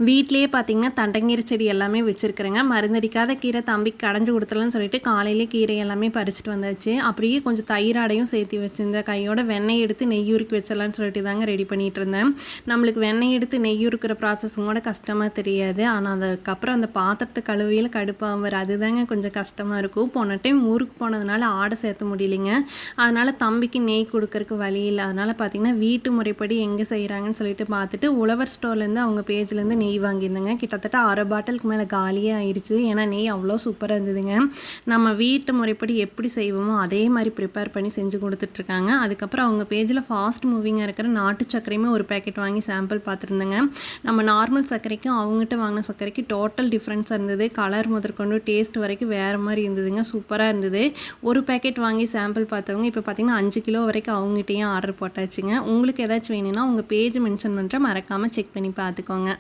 வீட்லேயே பார்த்தீங்கன்னா தண்டங்கீரை செடி எல்லாமே வச்சுருக்குறேங்க. மருந்தடிக்காத கீரை தம்பிக்கு கடைஞ்சி கொடுத்துடலான்னு சொல்லிட்டு காலையிலே கீரை எல்லாமே பறிச்சுட்டு வந்தாச்சு. அப்படியே கொஞ்சம் தயிராடையும் சேர்த்து வச்சுருந்தேன். கையோட வெண்ணெய் எடுத்து நெய் உருக்கி வச்சிடலான்னு சொல்லிட்டு தாங்க ரெடி பண்ணிகிட்டு இருந்தேன். நம்மளுக்கு வெண்ணெய் எடுத்து நெய் உருக்கிற ப்ராசஸும் கூட கஷ்டமாக தெரியாது. ஆனால் அதுக்கப்புறம் அந்த பாத்திரத்தை கழுவியில் கடுப்பாக வரும். அதுதாங்க கொஞ்சம் கஷ்டமாக இருக்கும். போன டைம் ஊருக்கு போனதுனால ஆடை சேர்த்த முடியலைங்க. அதனால் தம்பிக்கு நெய் கொடுக்கறக்கு வழி இல்லை. அதனால் பார்த்திங்கன்னா வீட்டு முறைப்படி எங்கே செய்கிறாங்கன்னு சொல்லிட்டு பார்த்துட்டு உழவர் ஸ்டோர்லேருந்து அவங்க பேஜ்லேருந்து நெய் வாங்கியிருந்தேங்க. கிட்டத்தட்ட 1/2 பாட்டிலுக்கு மேலே காலியே ஆயிடுச்சு. ஏன்னா நெய் அவ்வளோ சூப்பராக இருந்ததுங்க. நம்ம வீட்டு முறைப்படி எப்படி செய்வோமோ அதே மாதிரி ப்ரிப்பேர் பண்ணி செஞ்சு கொடுத்துட்ருக்காங்க. அதுக்கப்புறம் அவங்க பேஜில் ஃபாஸ்ட் மூவிங்காக இருக்கிற நாட்டு சர்க்கரையுமே ஒரு பேக்கெட் வாங்கி சாம்பிள் பார்த்துருந்தேங்க. நம்ம நார்மல் சர்க்கரைக்கும் அவங்ககிட்ட வாங்கின சர்க்கரைக்கு டோட்டல் டிஃப்ரென்ஸாக இருந்தது. கலர் முதற்கொண்டு டேஸ்ட் வரைக்கும் வேறு மாதிரி இருந்ததுங்க. சூப்பராக இருந்தது. ஒரு பேக்கெட் வாங்கி சாம்பிள் பார்த்தவங்க இப்போ பார்த்திங்கன்னா 5 கிலோ வரைக்கும் அவங்ககிட்டையும் ஆர்டர் போட்டாச்சுங்க. உங்களுக்கு ஏதாச்சும் வேணும்னா உங்கள் பேஜ் மென்ஷன் பண்ணுற மறக்காமல் செக் பண்ணி பார்த்துக்கோங்க.